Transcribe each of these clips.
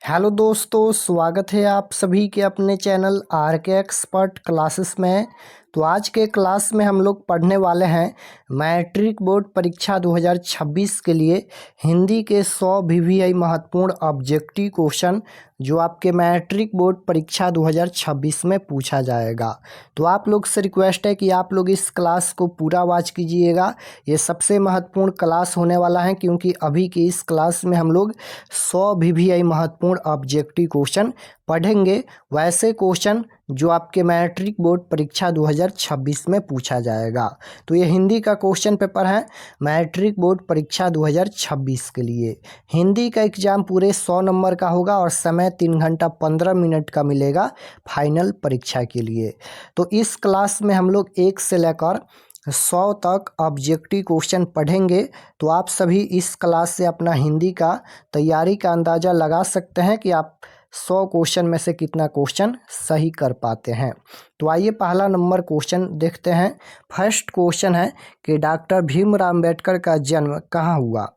Hello दोस्तों, स्वागत है आप सभी के अपने चैनल आर के एक्सपर्ट क्लासेस में। तो आज के क्लास में हम लोग पढ़ने वाले हैं मैट्रिक बोर्ड परीक्षा 2026 के लिए हिंदी के 100 वीवीआई महत्वपूर्ण ऑब्जेक्टिव क्वेश्चन जो आपके मैट्रिक बोर्ड परीक्षा 2026 में पूछा जाएगा। तो आप लोग से रिक्वेस्ट है कि आप लोग इस क्लास को पूरा वॉच कीजिएगा। ये सबसे महत्वपूर्ण क्लास होने वाला है क्योंकि अभी की इस क्लास में हम लोग 100 वीवीआई महत्वपूर्ण ऑब्जेक्टिव क्वेश्चन पढ़ेंगे, वैसे क्वेश्चन जो आपके मैट्रिक बोर्ड परीक्षा 2026 में पूछा जाएगा। तो ये हिंदी का क्वेश्चन पेपर है मैट्रिक बोर्ड परीक्षा 2026 के लिए। हिंदी का एग्जाम पूरे 100 नंबर का होगा और समय 3 घंटा 15 मिनट का मिलेगा फाइनल परीक्षा के लिए। तो इस क्लास में हम लोग 1 से लेकर 100 तक ऑब्जेक्टिव क्वेश्चन पढ़ेंगे। तो आप सभी इस क्लास से अपना हिंदी का तैयारी का अंदाज़ा लगा सकते हैं कि आप 100 क्वेश्चन में से कितना क्वेश्चन सही कर पाते हैं। तो आइए पहला नंबर क्वेश्चन देखते हैं। फर्स्ट क्वेश्चन है कि डॉक्टर भीमराव अम्बेडकर का जन्म कहाँ हुआ।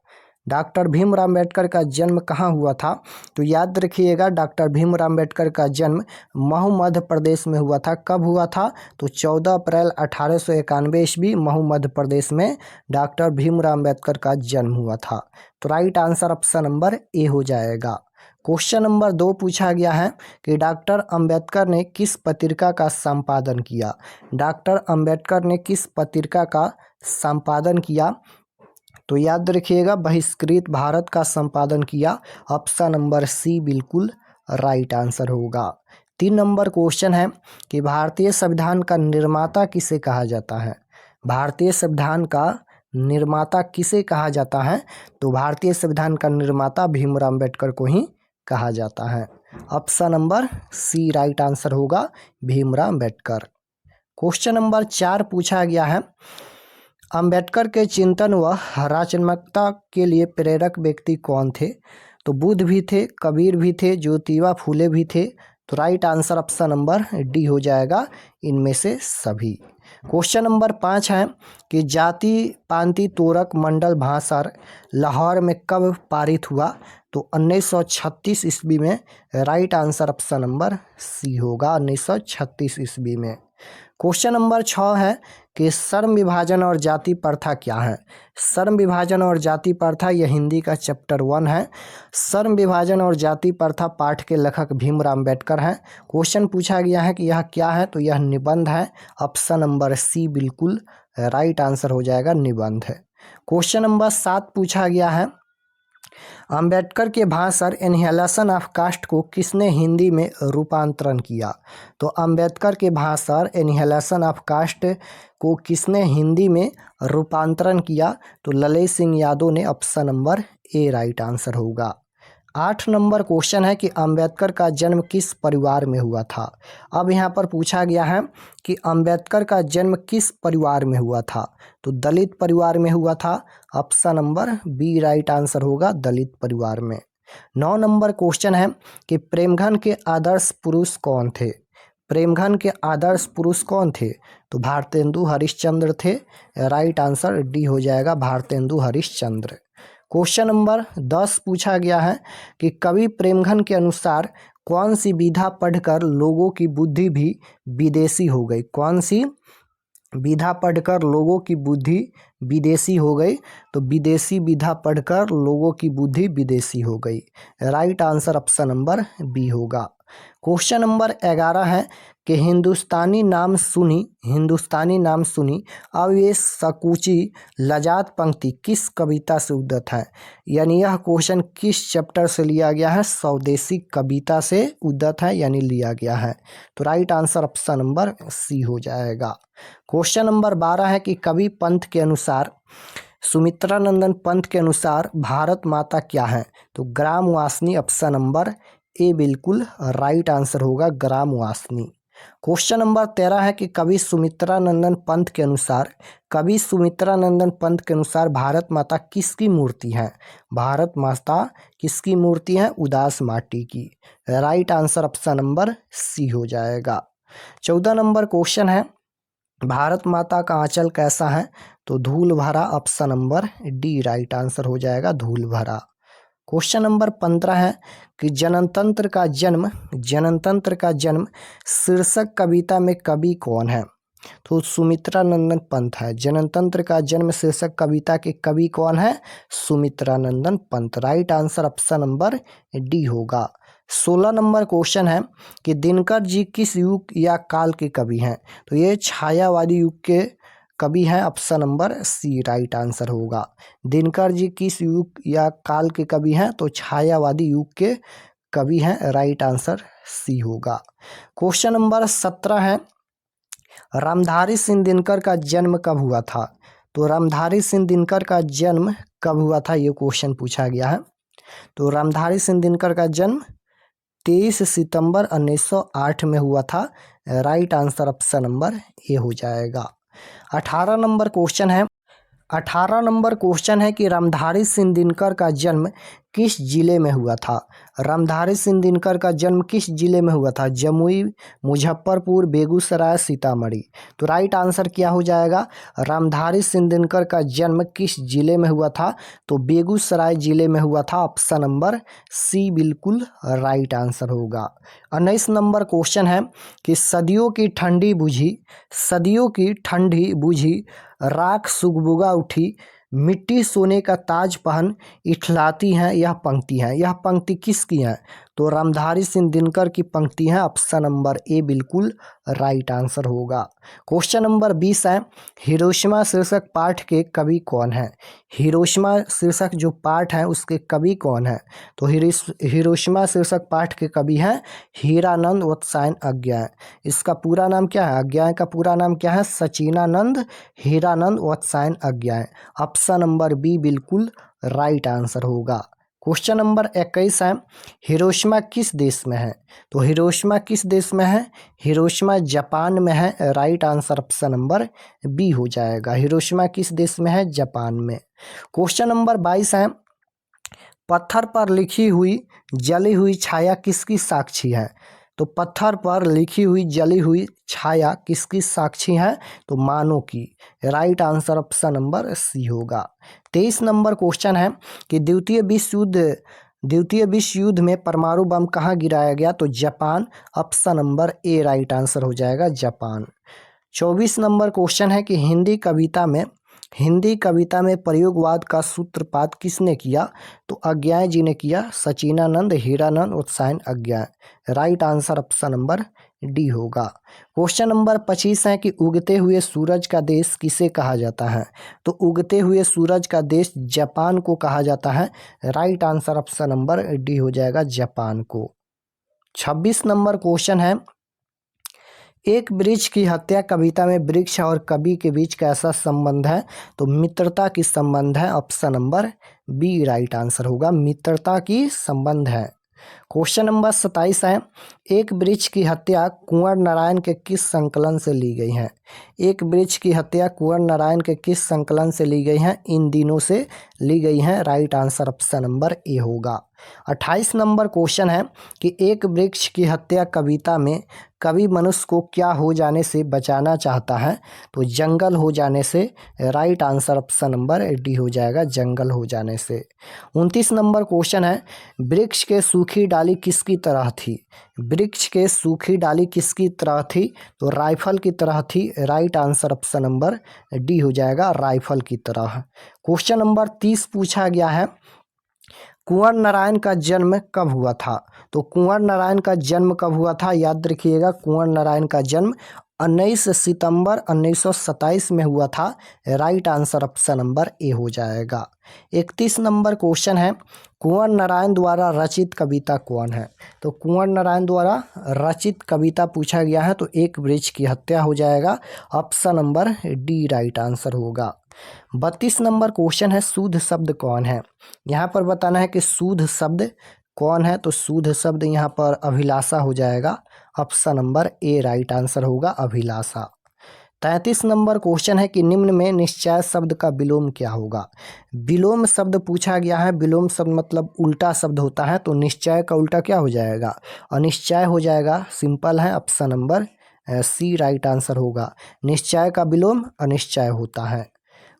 डॉक्टर भीमराव अम्बेडकर का जन्म कहाँ हुआ था। तो याद रखिएगा, डॉक्टर भीमराव अम्बेडकर का जन्म महू मध्य प्रदेश में हुआ था। कब हुआ था? तो 14 अप्रैल 1891 ईस्वी महू मध्य प्रदेश में डॉक्टर भीमराव अम्बेडकर का जन्म हुआ था। तो राइट आंसर ऑप्शन नंबर ए हो जाएगा। क्वेश्चन नंबर 2 पूछा गया है कि डॉक्टर अंबेडकर ने किस पत्रिका का संपादन किया। डॉक्टर अंबेडकर ने किस पत्रिका का संपादन किया। तो याद रखिएगा, बहिष्कृत भारत का संपादन किया। ऑप्शन नंबर सी बिल्कुल राइट आंसर होगा। 3 नंबर क्वेश्चन है कि भारतीय संविधान का निर्माता किसे कहा जाता है। भारतीय संविधान का निर्माता किसे कहा जाता है। तो भारतीय संविधान का निर्माता भीमराव अम्बेडकर को ही कहा जाता है। Option number C right answer होगा, भीमराव अम्बेडकर। क्वेश्चन नंबर 4 पूछा गया है, अंबेडकर के चिंतन व रचनात्मकता के लिए प्रेरक व्यक्ति कौन थे। तो बुद्ध भी थे, कबीर भी थे, ज्योतिबा फूले भी थे। तो right answer option number D हो जाएगा, इनमें से सभी। क्वेश्चन नंबर 5 है कि जाति पांति तोरक मंडल भाषण लाहौर में कब पारित हुआ। तो 1936 ईस्वी में। Right answer option number C होगा, 1936 ईस्वी में। क्वेश्चन नंबर 6 है कि श्रम विभाजन और जाति प्रथा क्या है। श्रम विभाजन और जाति प्रथा यह हिंदी का चैप्टर 1 है। श्रम विभाजन और जाति प्रथा पाठ के लेखक भीमराव अम्बेडकर हैं। क्वेश्चन पूछा गया है कि यह क्या है। तो यह निबंध है। ऑप्शन नंबर सी बिल्कुल राइट आंसर हो जाएगा, निबंध है। क्वेश्चन नंबर 7 पूछा गया है, अंबेडकर के भाषण एनिहिलेशन ऑफ कास्ट को किसने हिंदी में रूपांतरण किया। तो अंबेडकर के भाषण एनिहिलेशन ऑफ कास्ट को किसने हिंदी में रूपांतरण किया। तो ललित सिंह यादव ने। Option number A right answer होगा। 8 नंबर क्वेश्चन है कि अंबेडकर का जन्म किस परिवार में हुआ था। अब यहाँ पर पूछा गया है कि अंबेडकर का जन्म किस परिवार में हुआ था। तो दलित परिवार में हुआ था। Option number B right answer होगा, दलित परिवार में। 9 नंबर क्वेश्चन है कि प्रेमघन के आदर्श पुरुष कौन थे। प्रेमघन के आदर्श पुरुष कौन थे। तो भारतेंदु हरिश्चंद्र थे। राइट आंसर डी हो जाएगा, भारतेंदु हरिश्चंद्र। क्वेश्चन नंबर 10 पूछा गया है कि कवि प्रेमघन के अनुसार कौन सी विधा पढ़कर लोगों की बुद्धि भी विदेशी हो गई। कौन सी विधा पढ़कर लोगों की बुद्धि विदेशी हो गई। तो विदेशी विधा पढ़कर लोगों की बुद्धि विदेशी हो गई। Right answer option number B होगा। क्वेश्चन नंबर 11 है कि हिंदुस्तानी नाम सुनी अब ये सकुची लजात पंक्ति किस कविता से उद्धत है। यानी यह क्वेश्चन किस चैप्टर से लिया गया है। स्वदेशी कविता से उद्धत है, यानी लिया गया है। तो right answer option number C हो जाएगा। क्वेश्चन नंबर 12 है कि कवि पंथ के अनुसार सुमित्रानंदन पंथ के अनुसार भारत माता क्या है। तो ग्रामवासिनी। ऑप्शन नंबर ए बिल्कुल राइट आंसर होगा, ग्रामवासिनी। क्वेश्चन नंबर 13 है कि कवि सुमित्रानंदन पंथ के अनुसार भारत माता किसकी मूर्ति है। भारत माता किसकी मूर्ति है। उदास माटी की। Right answer option number C हो जाएगा। 14 नंबर क्वेश्चन है, भारत माता का आंचल कैसा है। तो धूल भरा। Option number D right answer हो जाएगा, धूल भरा। क्वेश्चन नंबर 15 है कि जनतंत्र का जन्म शीर्षक कविता में कवि कौन है? तो सुमित्रानंदन पंत है। जनतंत्र का जन्म शीर्षक कविता के कवि कौन है? Sumitranandan Pant. Right answer option number D होगा। 16 नंबर क्वेश्चन है कि दिनकर जी किस युग या काल के कवि हैं? तो ये छायावादी युग के कवि हैं। Option number C right answer होगा। दिनकर जी किस युग या काल के कवि हैं? तो छायावादी युग के कवि हैं। राइट आंसर सी होगा। क्वेश्चन नंबर 17 है, रामधारी सिंह दिनकर का जन्म कब हुआ था? तो रामधारी सिंह दिनकर का जन्म कब हुआ था, ये क्वेश्चन पूछा गया है। तो रामधारी सिंह दिनकर का जन्म 23 सितंबर 1908 में हुआ था। राइट आंसर ऑप्शन नंबर ए हो जाएगा। 18 नंबर क्वेश्चन है कि रामधारी सिंह दिनकर का जन्म किस जिले में हुआ था? रामधारी सिंह दिनकर का जन्म किस जिले में हुआ था? जमुई, मुजफ्फरपुर, बेगूसराय, सीतामढ़ी। तो राइट आंसर क्या हो जाएगा? रामधारी सिंह दिनकर का जन्म किस जिले में हुआ था? तो बेगूसराय जिले में हुआ था। ऑप्शन नंबर सी बिल्कुल राइट आंसर होगा। 19 नंबर क्वेश्चन है कि सदियों की ठंडी बुझी राख सुगबुगा उठी, मिट्टी सोने का ताज पहन इठलाती हैं, यह पंक्ति किसकी है? तो रामधारी सिंह दिनकर की पंक्ति है। ऑप्शन नंबर ए बिल्कुल राइट आंसर होगा। क्वेश्चन नंबर 20 है, हिरोशिमा शीर्षक पाठ के कवि कौन है? हिरोशिमा शीर्षक जो पाठ है उसके कवि कौन है? तो हिरोशिमा शीर्षक पाठ के कवि हैं हीरानंद वत्सायन अज्ञाय। इसका पूरा नाम क्या है? अज्ञाय का पूरा नाम क्या है? Sachinanand Hiranand Vatsyayan अज्ञाय। Option number B बिल्कुल राइट आंसर होगा। क्वेश्चन नंबर 21 है, हिरोशिमा किस देश में है? तो हिरोशिमा किस देश में है? हिरोशिमा जापान में है। Right answer option number B हो जाएगा। हिरोशिमा किस देश में है? जापान में। क्वेश्चन नंबर 22 है, पत्थर पर लिखी हुई जली हुई छाया किसकी साक्षी है? तो पत्थर पर लिखी हुई जली हुई छाया किसकी साक्षी है? तो मानव की। Right answer option number C होगा। 23 नंबर क्वेश्चन है कि द्वितीय विश्व युद्ध में परमाणु बम कहाँ गिराया गया? तो Japan. Option number A right answer हो जाएगा, जापान। 24 नंबर क्वेश्चन है कि हिंदी कविता में प्रयोगवाद का सूत्रपात किसने किया? तो अज्ञाय जी ने किया। Sachchidananda Hiranand Vatsyayan Agyeya. Right answer option number D होगा। क्वेश्चन नंबर 25 है कि उगते हुए सूरज का देश किसे कहा जाता है? तो उगते हुए सूरज का देश जापान को कहा जाता है। Right answer option number D हो जाएगा, जापान को। 26 नंबर क्वेश्चन है, एक वृक्ष की हत्या कविता में वृक्ष और कवि के बीच कैसा संबंध है? तो मित्रता की संबंध है। Option number B right answer होगा, मित्रता की संबंध है। क्वेश्चन नंबर 27 है, एक वृक्ष की हत्या कुंवर नारायण के किस संकलन से ली गई है? एक वृक्ष की हत्या कुंवर नारायण के किस संकलन से ली गई है? इन दिनों से ली गई है। राइट आंसर ऑप्शन नंबर ए होगा। 28 नंबर क्वेश्चन है कि एक वृक्ष की हत्या कविता में कवि मनुष्य को क्या हो जाने से बचाना चाहता है? तो जंगल हो जाने से। Right answer option number D हो जाएगा, जंगल हो जाने से। 29 नंबर क्वेश्चन है, वृक्ष के सूखी डाली किसकी तरह थी? वृक्ष के सूखी डाली किसकी तरह थी? तो राइफल की तरह थी। Right answer option number D हो जाएगा, राइफल की तरह। क्वेश्चन नंबर 30 पूछा गया है, कुंवर नारायण का जन्म कब हुआ था? तो कुंवर नारायण का जन्म कब हुआ था? याद रखिएगा, कुंवर नारायण का जन्म 19 सितंबर 1927 में हुआ था। राइट आंसर ऑप्शन नंबर ए हो जाएगा। 31 नंबर क्वेश्चन है, कुंवर नारायण द्वारा रचित कविता कौन है? तो कुंवर नारायण द्वारा रचित कविता पूछा गया है, तो एक वृक्ष की हत्या हो जाएगा। Option number D right answer होगा। 32 नंबर क्वेश्चन है, शुद्ध शब्द कौन है? यहाँ पर बताना है कि शुद्ध शब्द कौन है? तो शुद्ध शब्द यहाँ पर अभिलाषा हो जाएगा। Option number A right answer होगा, अभिलाषा। 33 नंबर क्वेश्चन है कि निम्न में निश्चय शब्द का विलोम क्या होगा? विलोम शब्द पूछा गया है। विलोम शब्द मतलब उल्टा शब्द होता है, तो निश्चय का उल्टा क्या हो जाएगा? अनिश्चय हो जाएगा। सिंपल है, option number C right answer होगा। निश्चय का विलोम अनिश्चय होता है।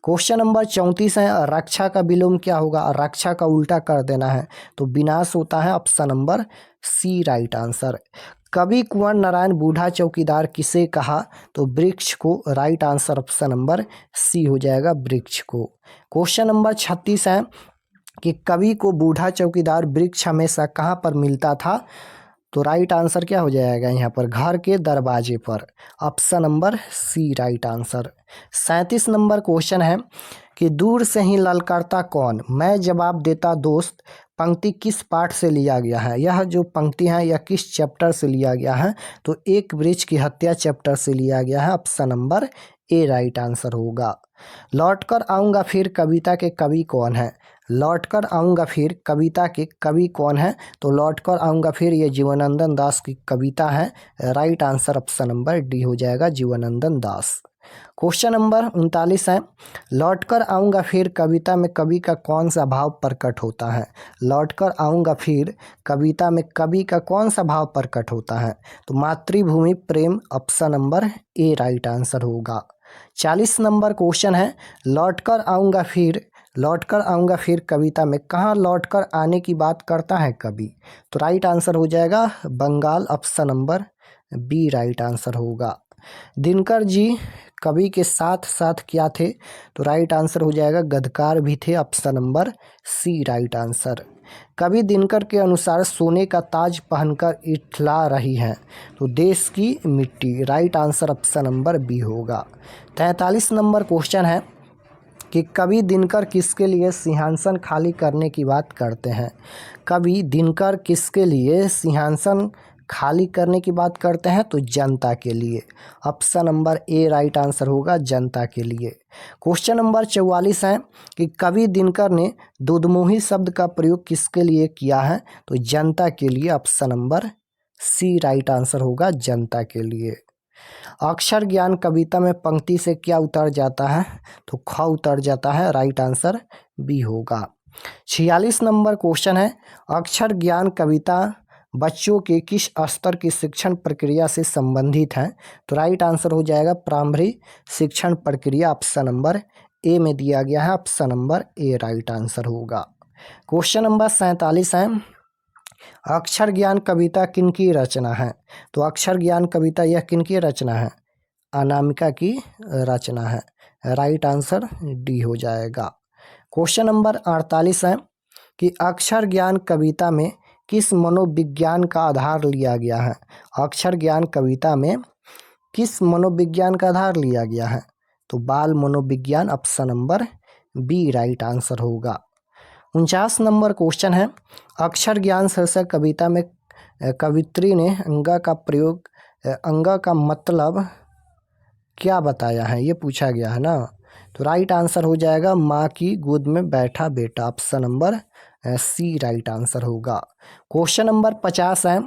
क्वेश्चन नंबर 34 है, रक्षा का विलोम क्या होगा? रक्षा का उल्टा कर देना है तो विनाश होता है, option number C right answer. कवि कुंवर नारायण बूढ़ा चौकीदार किसे कहा? तो वृक्ष को, right answer option number C हो जाएगा, वृक्ष को। क्वेश्चन नंबर 36 है कि कवि को बूढ़ा चौकीदार वृक्ष हमेशा कहाँ पर मिलता था? तो राइट आंसर क्या हो जाएगा यहाँ पर? घर के दरवाजे पर, option number C right answer. 37 number question है कि दूर से ही ललकारता कौन, मैं जवाब देता दोस्त, पंक्ति किस पाठ से लिया गया है? यह जो पंक्ति है यह किस चैप्टर से लिया गया है? तो एक वृक्ष की हत्या चैप्टर से लिया गया है, option number A right answer होगा। लौट कर आऊँगा फिर कविता के कवि कौन है? लौट कर आऊँगा फिर कविता के कवि कौन है? तो लौट कर आऊँगा फिर ये जीवनानंद दास की कविता है, right answer option number D हो जाएगा, जीवनानंद दास। क्वेश्चन नंबर 39 है, लौट कर आऊँगा फिर कविता में कवि का कौन सा भाव प्रकट होता है? लौट कर आऊँगा फिर कविता में कवि का कौन सा भाव प्रकट होता है? तो मातृभूमि प्रेम, option number A right answer होगा। 40 नंबर क्वेश्चन है, लौट कर आऊँगा फिर कविता में कहाँ लौट कर आने की बात करता है कवि? तो राइट आंसर हो जाएगा Bengal, option number B right answer होगा। दिनकर जी कवि के साथ साथ क्या थे? तो राइट आंसर हो जाएगा गद्यकार भी थे, option number C right answer. कवि दिनकर के अनुसार सोने का ताज पहनकर इठला रही है, तो देश की मिट्टी, right answer option number B होगा। 43 नंबर क्वेश्चन है कि कवि दिनकर किसके लिए सिंहासन खाली करने की बात करते हैं? कवि दिनकर किसके लिए सिंहासन खाली करने की बात करते हैं? तो जनता के लिए, option number A right answer होगा, जनता के लिए। क्वेश्चन नंबर 44 है कि कवि दिनकर ने दुधमुही शब्द का प्रयोग किसके लिए किया है? तो जनता के लिए, option number C right answer होगा, जनता के लिए। अक्षर ज्ञान कविता में पंक्ति से क्या उतर जाता है? तो ख उतर जाता है, राइट आंसर बी होगा। 46 नंबर क्वेश्चन है, अक्षर ज्ञान कविता बच्चों के किस स्तर की शिक्षण प्रक्रिया से संबंधित है? तो राइट आंसर हो जाएगा प्रारंभिक शिक्षण प्रक्रिया, ऑप्शन नंबर ए में दिया गया है, option number A right answer होगा। क्वेश्चन नंबर 47 है, अक्षर ज्ञान कविता किनकी रचना है? तो अक्षर ज्ञान कविता यह किनकी रचना है? अनामिका की रचना है, राइट आंसर डी हो जाएगा। क्वेश्चन नंबर 48 है कि अक्षर ज्ञान कविता में किस मनोविज्ञान का आधार लिया गया है? अक्षर ज्ञान कविता में किस मनोविज्ञान का आधार लिया गया है? तो बाल मनोविज्ञान, option number B right answer होगा। 49 नंबर क्वेश्चन है, अक्षर ज्ञान शीर्षक कविता में कवित्री ने अंगा का प्रयोग, अंगा का मतलब क्या बताया है? ये पूछा गया है ना। तो राइट आंसर हो जाएगा माँ की गोद में बैठा बेटा, option number C right answer होगा। क्वेश्चन नंबर 50 है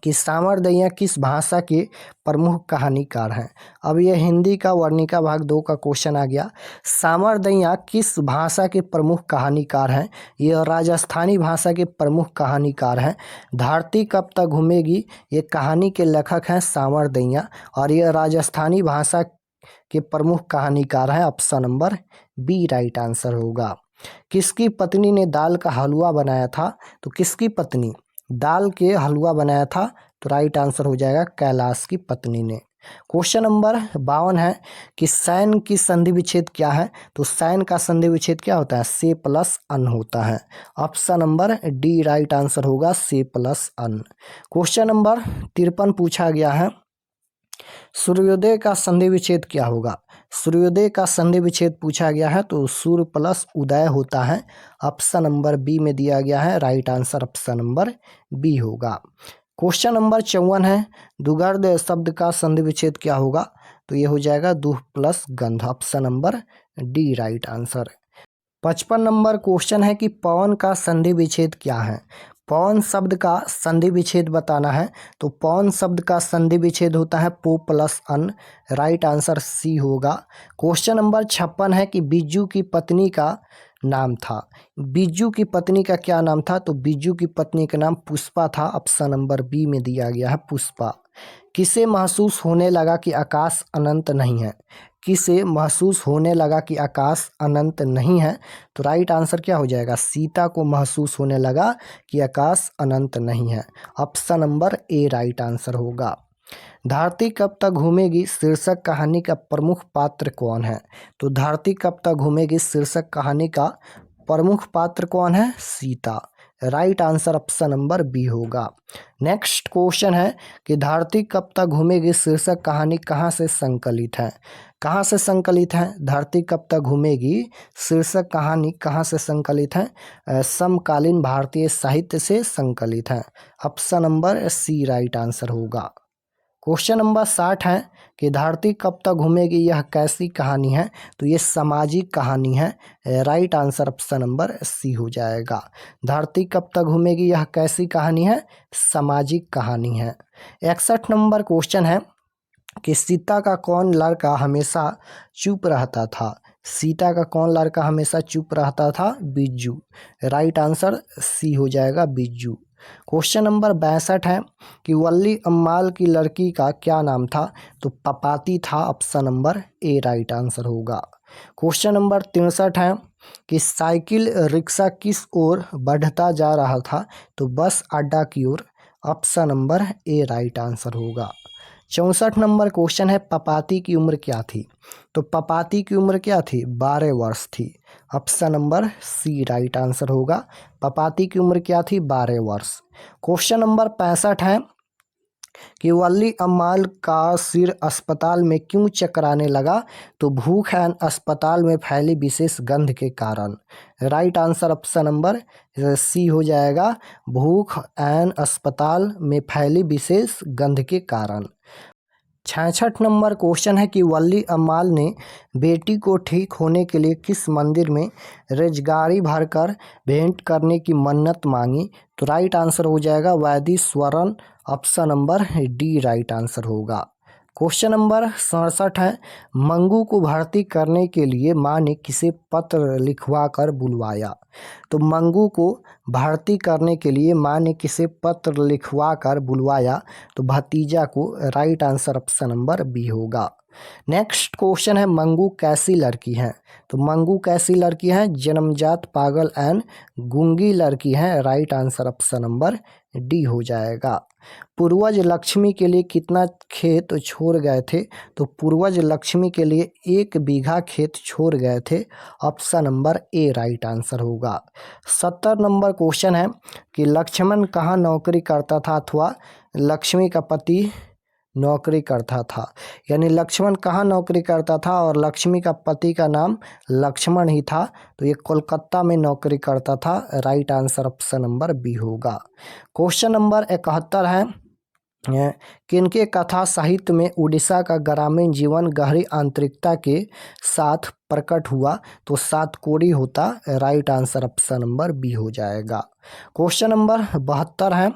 कि सामरदैया किस भाषा के प्रमुख कहानीकार हैं? अब यह हिंदी का वर्णिका भाग 2 का क्वेश्चन आ गया। सामरदैया किस भाषा के प्रमुख कहानीकार हैं? यह राजस्थानी भाषा के प्रमुख कहानीकार हैं। धरती कब तक घूमेगी, ये कहानी के लेखक हैं सामरदैया, और यह राजस्थानी भाषा के प्रमुख कहानीकार हैं, option number B right answer होगा। किसकी पत्नी ने दाल का हलवा बनाया था? तो किसकी पत्नी दाल के हलवा बनाया था? तो राइट आंसर हो जाएगा कैलाश की पत्नी ने। क्वेश्चन नंबर 52 है कि सैन की संधि विच्छेद क्या है? तो सैन का संधि विच्छेद क्या होता है? से प्लस अन होता है, option number D right answer होगा, से प्लस अन। क्वेश्चन नंबर 53 पूछा गया है, सूर्योदय का संधि विच्छेद क्या होगा? सूर्योदय का संधि विच्छेद पूछा गया है, तो सूर्य प्लस उदय होता है, ऑप्शन नंबर बी में दिया गया है, right answer option number B होगा। क्वेश्चन नंबर 54 है, दुर्गंध शब्द का संधि विच्छेद क्या होगा? तो ये हो जाएगा दुह प्लस गंध, option number D right answer. 55 number question है कि पवन का संधि विच्छेद क्या है? पवन शब्द का संधि विच्छेद बताना है, तो पवन शब्द का संधि विच्छेद होता है पो प्लस अन, राइट आंसर सी होगा। क्वेश्चन नंबर 56 है कि बिज्जू की पत्नी का नाम था। बिज्जू की पत्नी का क्या नाम था? तो बिज्जू की पत्नी का नाम पुष्पा था, ऑप्शन नंबर बी में दिया गया है पुष्पा। किसे महसूस होने लगा कि आकाश अनंत नहीं है? किसे महसूस होने लगा कि आकाश अनंत नहीं है? तो राइट आंसर क्या हो जाएगा? सीता को महसूस होने लगा कि आकाश अनंत नहीं है। Option number A right answer होगा। धरती कब तक घूमेगी शीर्षक कहानी का प्रमुख पात्र कौन है? तो धरती कब तक घूमेगी शीर्षक कहानी का प्रमुख पात्र कौन है? Sita. Right answer option number B होगा। नेक्स्ट क्वेश्चन है कि धरती कब तक घूमेगी शीर्षक कहानी कहाँ से संकलित है? कहाँ से संकलित है? धरती कब तक घूमेगी शीर्षक कहानी कहाँ से संकलित है? समकालीन भारतीय साहित्य से संकलित है। Option number C right answer होगा। क्वेश्चन नंबर 60 है कि धरती कब तक घूमेगी यह कैसी कहानी है? तो ये सामाजिक कहानी है। Right answer option number C हो जाएगा। धरती कब तक घूमेगी यह कैसी कहानी है? सामाजिक कहानी है। 61 नंबर क्वेश्चन है कि सीता का कौन लड़का हमेशा चुप रहता था? सीता का कौन लड़का हमेशा चुप रहता था? बिज्जू। राइट आंसर सी हो जाएगा, बिज्जू। क्वेश्चन नंबर 62 है कि वल्ली अम्माल की लड़की का क्या नाम था? तो पपाती था। Option number A right answer होगा। क्वेश्चन नंबर 63 है कि साइकिल रिक्शा किस ओर बढ़ता जा रहा था? तो बस अड्डा की ओर। Option number A right answer होगा। 64 नंबर क्वेश्चन है पपाती की उम्र क्या थी? तो पपाती की उम्र क्या थी? 12 वर्ष थी। Option number C right answer होगा। पपाती की उम्र क्या थी? 12 वर्ष। क्वेश्चन नंबर 65 है कि वल्ली अम्माल का सिर अस्पताल में क्यों चकराने लगा? तो भूख एवं अस्पताल में फैली विशेष गंध के कारण। Right answer option number C हो जाएगा, भूख एवं अस्पताल में फैली विशेष गंध के कारण। 66 नंबर क्वेश्चन है कि वल्ली अम्माल ने बेटी को ठीक होने के लिए किस मंदिर में रेजगारी भरकर भेंट करने की मन्नत मांगी? तो राइट आंसर हो जाएगा Vaidishwaran. Option number D right answer होगा। क्वेश्चन नंबर 67 है मंगू को भर्ती करने के लिए माँ ने किसे पत्र लिखवा कर बुलवाया? तो मंगू को भर्ती करने के लिए माँ ने किसे पत्र लिखवा कर बुलवाया? तो भतीजा को। Right answer option number B होगा। नेक्स्ट क्वेश्चन है मंगू कैसी लड़की है? तो मंगू कैसी लड़की है? जन्मजात पागल एंड गूंगी लड़की है। Right answer option number D हो जाएगा। पूर्वज लक्ष्मी के लिए कितना खेत छोड़ गए थे? तो पूर्वज लक्ष्मी के लिए 1 बीघा खेत छोड़ गए थे। Option number A right answer होगा। 70 नंबर क्वेश्चन है कि लक्ष्मण कहाँ नौकरी करता था अथवा लक्ष्मी का पति नौकरी करता था? यानी लक्ष्मण कहाँ नौकरी करता था और लक्ष्मी का पति का नाम लक्ष्मण ही था, तो ये कोलकाता में नौकरी करता था। Right answer option number B होगा। क्वेश्चन नंबर 71 है किनके कथा साहित्य में उड़ीसा का ग्रामीण जीवन गहरी आंतरिकता के साथ प्रकट हुआ? तो Satkodi Hota. Right answer option number B हो जाएगा। क्वेश्चन नंबर 72 है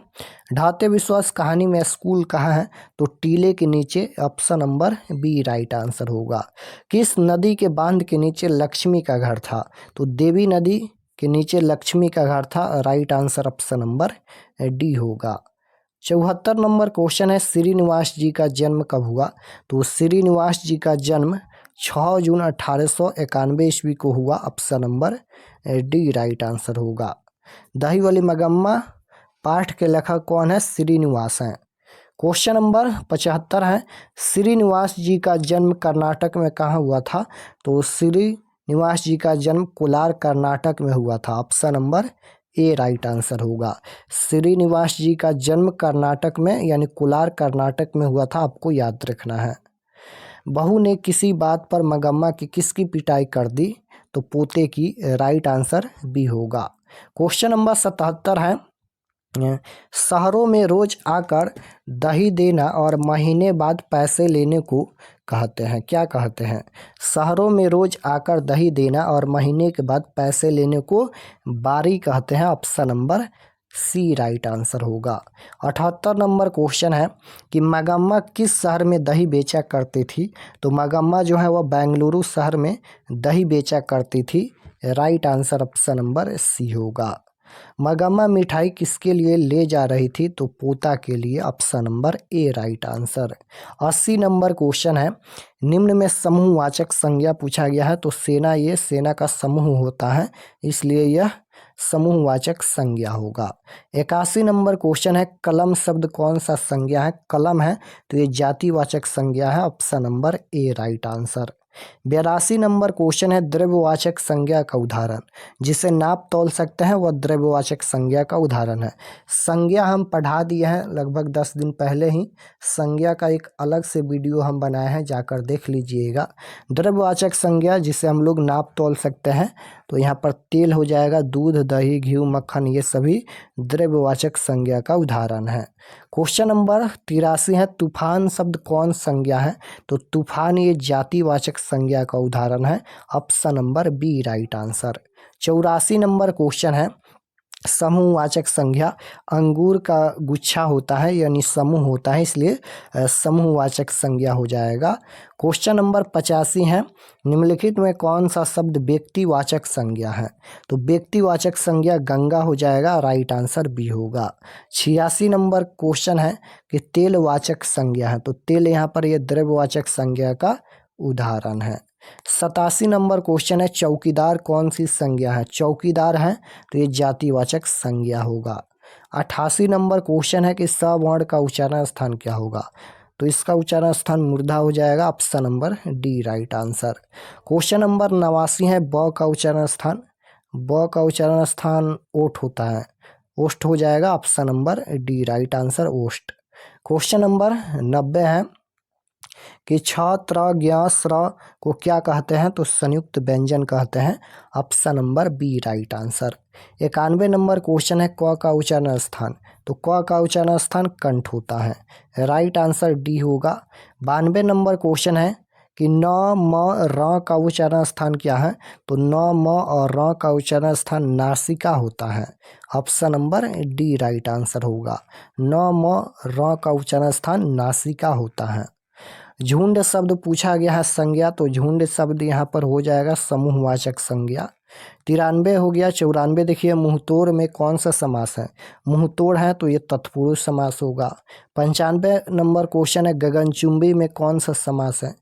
ढाते विश्वास कहानी में स्कूल कहाँ है? तो टीले के नीचे। Option number B right answer होगा। किस नदी के बांध के नीचे लक्ष्मी का घर था? तो देवी नदी के नीचे लक्ष्मी का घर था। Right answer option number D होगा। 74 नंबर क्वेश्चन है श्रीनिवास जी का जन्म कब हुआ? तो श्रीनिवास जी का जन्म 6 जून 1891 ईस्वी को हुआ। Option number D right answer होगा। दही वाली मगम्मा पाठ के लेखक कौन है? श्रीनिवास हैं। क्वेश्चन नंबर 75 है श्रीनिवास जी का जन्म कर्नाटक में कहाँ हुआ था? तो श्रीनिवास जी का जन्म कोलार कर्नाटक में हुआ था। Option number A right answer होगा। श्रीनिवास जी का जन्म कर्नाटक में यानी कोलार कर्नाटक में हुआ था, आपको याद रखना है। बहू ने किसी बात पर मगम्मा की किसकी पिटाई कर दी? तो पोते की। राइट आंसर बी होगा। क्वेश्चन नंबर 77 है शहरों में रोज आकर दही देना और महीने बाद पैसे लेने को कहते हैं, क्या कहते हैं? शहरों में रोज आकर दही देना और महीने के बाद पैसे लेने को बारी कहते हैं। Option number C right answer होगा। 78 नंबर क्वेश्चन है कि मगम्मा किस शहर में दही बेचा करती थी? तो मगम्मा जो है वह बेंगलुरु शहर में दही बेचा करती थी। Right answer option number C होगा। मगम्मा मिठाई किसके लिए ले जा रही थी? तो पोता के लिए, option number A right answer. 80 number question है, निम्न में समूहवाचक संज्ञा पूछा गया है। तो सेना, ये सेना का समूह होता है, इसलिए यह समूहवाचक संज्ञा होगा। 81 नंबर क्वेश्चन है, कलम शब्द कौन सा संज्ञा है? कलम है तो ये जातिवाचक संज्ञा है, option number A right answer. 82 number question है, द्रव्यवाचक संज्ञा का उदाहरण। जिसे नाप तौल सकते हैं वह द्रव्यवाचक संज्ञा का उदाहरण है। संज्ञा हम पढ़ा दिए हैं लगभग 10 दिन पहले ही। संज्ञा का एक अलग से वीडियो हम बनाए हैं, जाकर देख लीजिएगा। द्रव्यवाचक संज्ञा जिसे हम लोग नाप तौल सकते हैं, तो यहाँ पर तेल हो जाएगा, दूध, दही, घी, मक्खन, ये सभी द्रव्यवाचक संज्ञा का उदाहरण है। क्वेश्चन नंबर 83 है, तूफान शब्द कौन संज्ञा है? तो तूफान ये जातिवाचक संज्ञा का उदाहरण है, option number B right answer. 84 number question है, समूहवाचक संज्ञा अंगूर का गुच्छा होता है, यानी समूह होता है, इसलिए समूहवाचक संज्ञा हो जाएगा। क्वेश्चन नंबर 85 है, निम्नलिखित में कौन सा शब्द व्यक्तिवाचक संज्ञा है? तो व्यक्तिवाचक संज्ञा गंगा हो जाएगा, राइट आंसर बी होगा। 86 नंबर क्वेश्चन है कि तेलवाचक संज्ञा है। तो तेल यहाँ पर यह द्रव्यवाचक संज्ञा का उदाहरण है। 87 नंबर क्वेश्चन है, चौकीदार कौन सी संज्ञा है? चौकीदार है तो ये जातिवाचक संज्ञा होगा। 88 नंबर क्वेश्चन है कि सवर्ण का उच्चारण स्थान क्या होगा? तो इसका उच्चारण स्थान मूर्धा हो जाएगा, option number D right answer. Question number 89 है, ब का उच्चारण स्थान। ब का उच्चारण स्थान ओठ होता है, ओष्ठ हो जाएगा, option number D right answer ओष्ठ। क्वेश्चन नंबर 90 है कि छ, त्र, ज्ञ, स्र को क्या कहते हैं? तो संयुक्त व्यंजन कहते हैं, option number B right answer. 91 number question है, क का उच्चारण स्थान। तो क का उच्चारण स्थान कंठ होता है, राइट आंसर डी होगा। 92 नंबर क्वेश्चन है कि न, म, र का उच्चारण स्थान क्या है? तो न, म और र का उच्चारण स्थान नासिका होता है, option number D right answer होगा। न, म, र का उच्चारण स्थान नासिका होता है। झुंड शब्द पूछा गया है संज्ञा। तो झुंड शब्द यहाँ पर हो जाएगा समूहवाचक संज्ञा। 93 हो गया। 94 देखिए, मुंहतोड़ में कौन सा समास है? मुंहतोड़ है तो ये तत्पुरुष समास होगा। 95 नंबर क्वेश्चन है, गगनचुंबी में कौन सा समास है?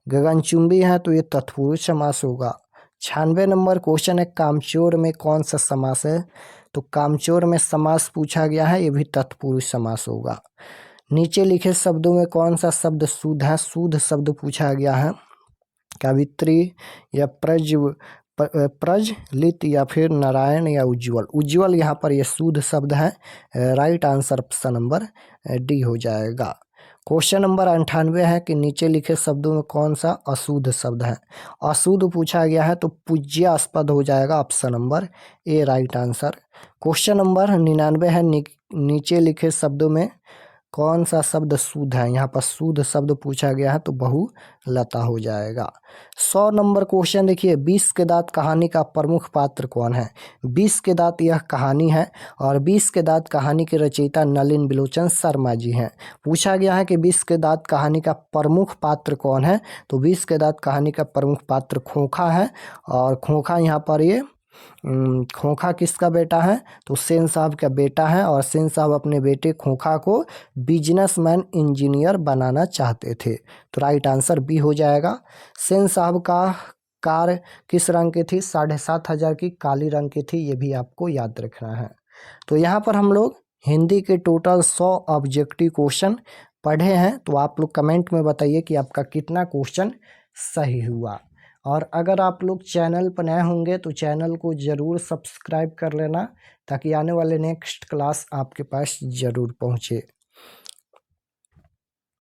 गगनचुंबी है तो ये तत्पुरुष समास होगा। 96 नंबर क्वेश्चन है, कामचोर में कौन सा समास है? तो कामचोर में समास पूछा गया है, ये भी तत्पुरुष समास होगा। नीचे लिखे शब्दों में कौन सा शब्द शुद्ध है? शुद्ध शब्द पूछा गया है, कवित्री या प्रज्वलित या फिर नारायण या उज्ज्वल। उज्ज्वल यहाँ पर यह शुद्ध शब्द है, right answer option number D हो जाएगा। क्वेश्चन नंबर 98 है कि नीचे लिखे शब्दों में कौन सा अशुद्ध शब्द है? अशुद्ध पूछा गया है तो पूज्यास्पद हो जाएगा, option number A right answer. Question number 99 है, नीचे लिखे शब्दों में कौन सा शब्द शुद्ध है? यहाँ पर शुद्ध शब्द पूछा गया है तो बहुलता हो जाएगा। 100 नंबर क्वेश्चन देखिए, 20 के दांत कहानी का प्रमुख पात्र कौन है? 20 के दांत यह कहानी है और 20 के दांत कहानी के रचयिता नलिन बिलोचन शर्मा जी हैं। पूछा गया है कि 20 के दांत कहानी का प्रमुख पात्र कौन है? तो 20 के दांत कहानी का प्रमुख पात्र खोखा है, और खोखा यहाँ पर ये खोखा किसका बेटा है? तो सेन साहब का बेटा है, और सेन साहब अपने बेटे खोखा को बिजनेसमैन इंजीनियर बनाना चाहते थे, तो राइट आंसर बी हो जाएगा। सेन साहब का कार किस रंग की थी? 7,500 की काली रंग की थी, ये भी आपको याद रखना है। तो यहाँ पर हम लोग हिंदी के टोटल 100 ऑब्जेक्टिव क्वेश्चन पढ़े हैं। तो आप लोग कमेंट में बताइए कि आपका कितना क्वेश्चन सही हुआ। और अगर आप लोग चैनल पर नए होंगे तो चैनल को ज़रूर सब्सक्राइब कर लेना, ताकि आने वाले नेक्स्ट क्लास आपके पास ज़रूर पहुँचे।